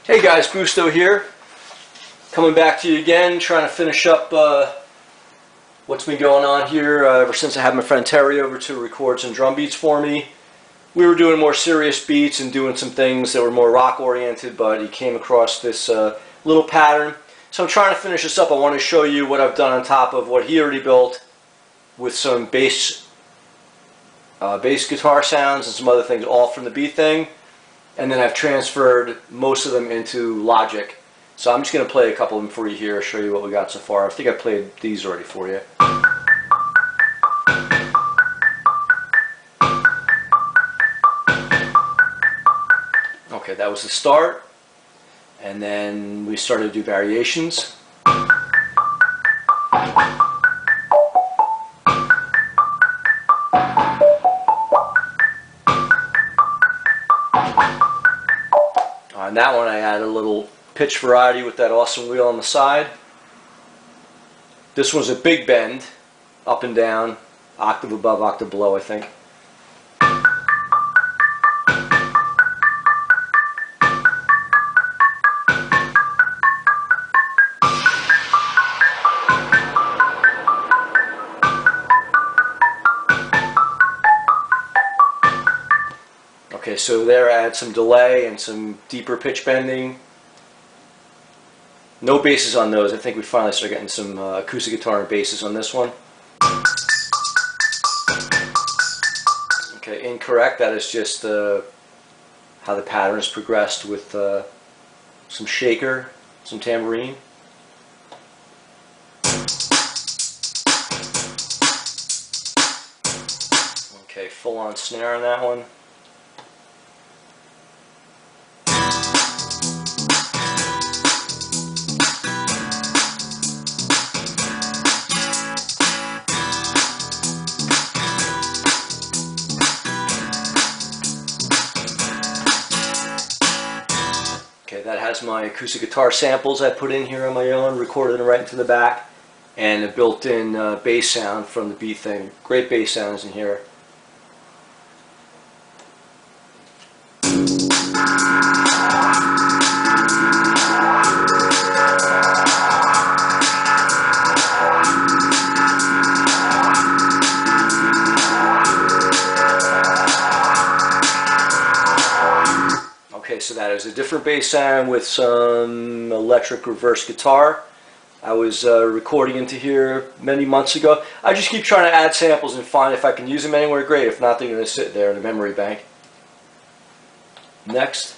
Hey guys, Busto here. Coming back to you again, trying to finish up what's been going on here ever since I had my friend Terry over to record some drum beats for me. We were doing more serious beats and doing some things that were more rock oriented, but he came across this little pattern. So I'm trying to finish this up. I want to show you what I've done on top of what he already built with some bass guitar sounds and some other things, all from the Beat Thang. And then I've transferred most of them into Logic. So I'm just going to play a couple of them for you here, show you what we got so far. I think I played these already for you. Okay, that was the start. And then we started to do variations. On that one I added a little pitch variety with that awesome wheel on the side. This one's a big bend, up and down, octave above, octave below, I think. Okay, so there I had some delay and some deeper pitch bending. No basses on those. I think we finally started getting some acoustic guitar and basses on this one. Okay, incorrect. That is just how the pattern has progressed with some shaker, some tambourine. Okay, full on snare on that one. Okay, that has my acoustic guitar samples I put in here on my own, recorded them right into the back, and a built-in bass sound from the Beat Thang. Great bass sounds in here. Okay, so that is a different bass sound with some electric reverse guitar. I was recording into here many months ago. I just keep trying to add samples and find if I can use them anywhere, great. If not, they're going to sit there in the memory bank. Next.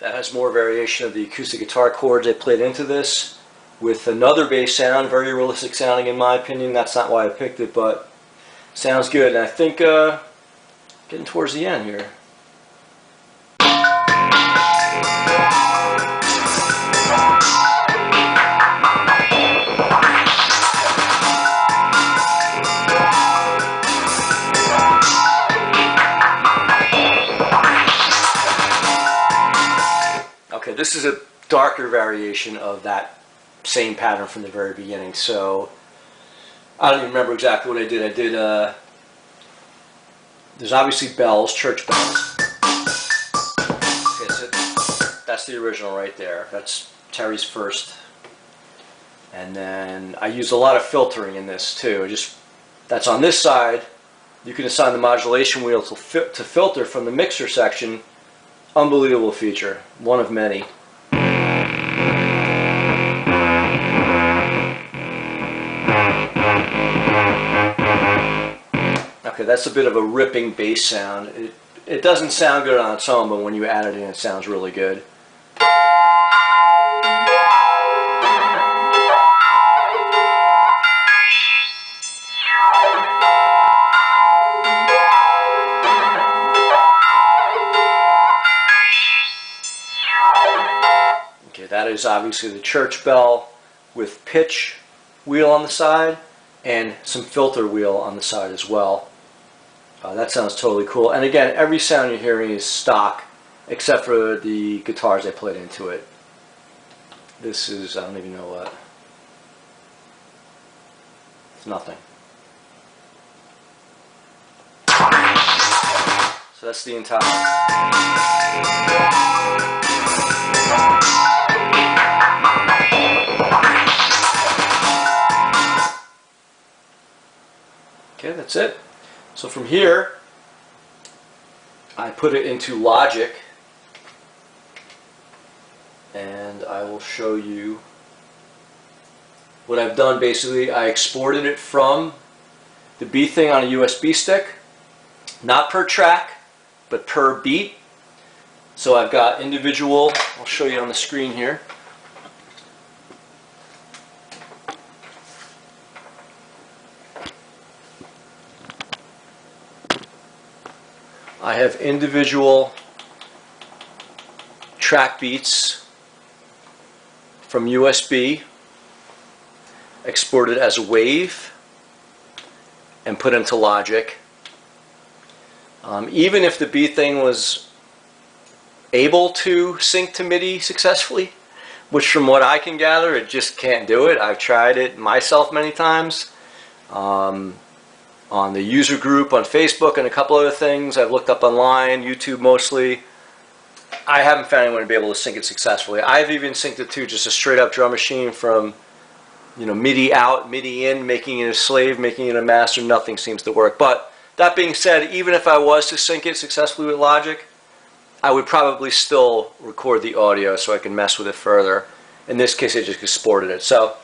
That has more variation of the acoustic guitar chords I played into this with another bass sound, very realistic sounding in my opinion. That's not why I picked it, but sounds good. And I think getting towards the end here. Okay, this is a darker variation of that same pattern from the very beginning. So I don't even remember exactly what I did. I did, there's obviously bells, church bells. Okay, so that's the original right there. That's Terry's first. And then I used a lot of filtering in this too. That's on this side. You can assign the modulation wheel to filter from the mixer section. Unbelievable feature, one of many. Okay, that's a bit of a ripping bass sound. It doesn't sound good on its own, but when you add it in, it sounds really good. Okay, that is obviously the church bell with pitch wheel on the side and some filter wheel on the side as well. That sounds totally cool. And again, every sound you're hearing is stock, except for the guitars I played into it. This is, I don't even know what. It's nothing. So that's the entire. Okay, that's it. So from here, I put it into Logic, and I will show you what I've done. Basically, I exported it from the Beat Thang on a USB stick, not per track, but per beat. So I've got individual, I'll show you on the screen here. I have individual track beats from USB, exported as a wave, and put into Logic. Even if the Beat Thang was able to sync to MIDI successfully, which from what I can gather, it just can't do it. I've tried it myself many times. On the user group on Facebook and a couple other things I've looked up online, YouTube mostly, I haven't found anyone to be able to sync it successfully. I've even synced it to just a straight up drum machine from, you know, MIDI out, MIDI in, making it a slave, making it a master. Nothing seems to work. But that being said, even if I was to sync it successfully with Logic, I would probably still record the audio so I can mess with it further. In this case, I just exported it. So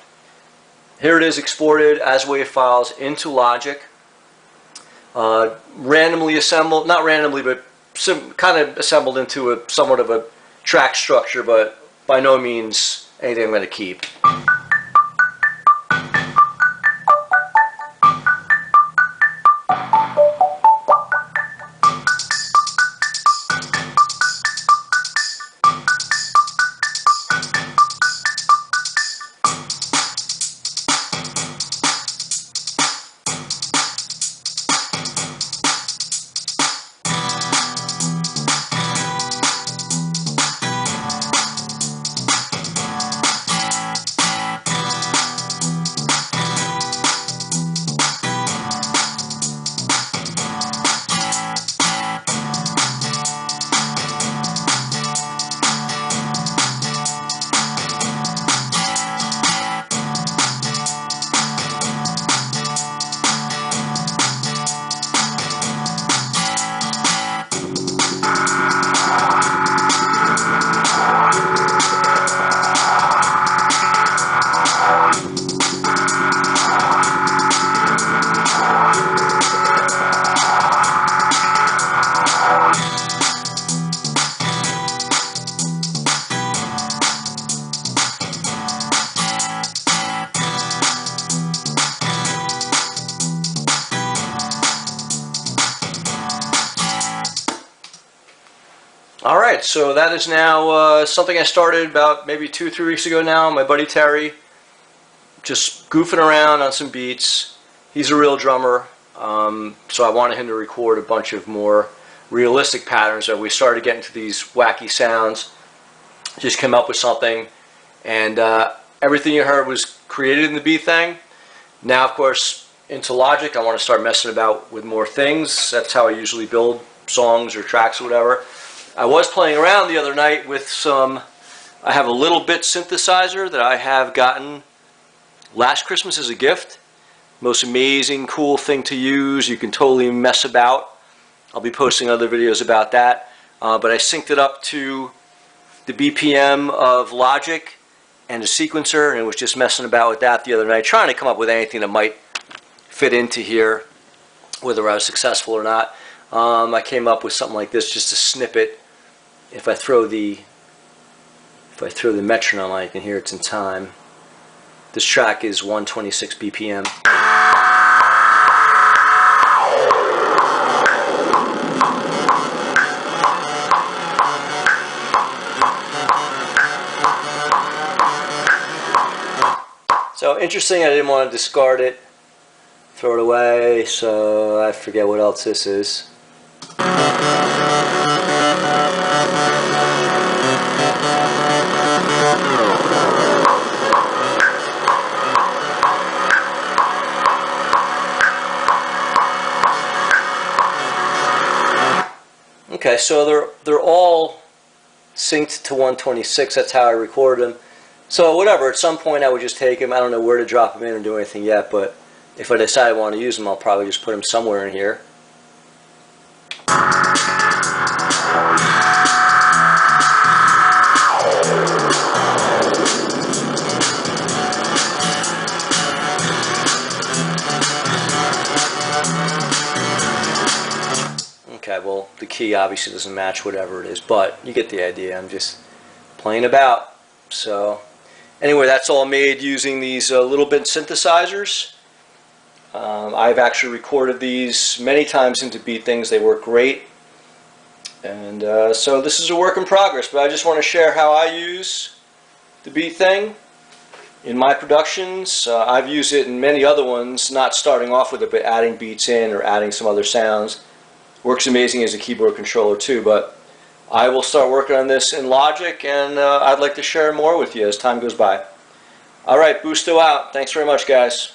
here it is, exported as WAV files into Logic. Randomly assembled, not randomly, but kind of assembled into a somewhat of a track structure, but by no means anything I'm going to keep. Alright, so that is now something I started about maybe 2-3 weeks ago now. My buddy Terry, just goofing around on some beats. He's a real drummer, so I wanted him to record a bunch of more realistic patterns. So we started getting to these wacky sounds, just came up with something, and everything you heard was created in the Beat Thang. Now, of course, into Logic, I want to start messing about with more things. That's how I usually build songs or tracks or whatever. I was playing around the other night with some, I have a little bit synthesizer that I have gotten last Christmas as a gift. Most amazing, cool thing to use. You can totally mess about. I'll be posting other videos about that. But I synced it up to the BPM of Logic and a sequencer, and was just messing about with that the other night, trying to come up with anything that might fit into here, whether I was successful or not. I came up with something like this, just a snippet. If I throw the metronome on, you can hear it's in time. This track is 126 BPM. So interesting, I didn't want to discard it. throw it away. So I forget what else this is. Okay, so they're all synced to 126. That's how I record them. So whatever, at some point I would just take them. I don't know where to drop them in or do anything yet, but if I decide I want to use them, I'll probably just put them somewhere in here. Okay, well, the key obviously doesn't match whatever it is, but you get the idea. I'm just playing about. So anyway, that's all made using these little bit synthesizers. I've actually recorded these many times into Beat Things. They work great. And so this is a work in progress, but I just want to share how I use the Beat Thing in my productions. I've used it in many other ones, not starting off with it, but adding beats in or adding some other sounds. Works amazing as a keyboard controller too, but I will start working on this in Logic, and I'd like to share more with you as time goes by. Alright, Busto out. Thanks very much, guys.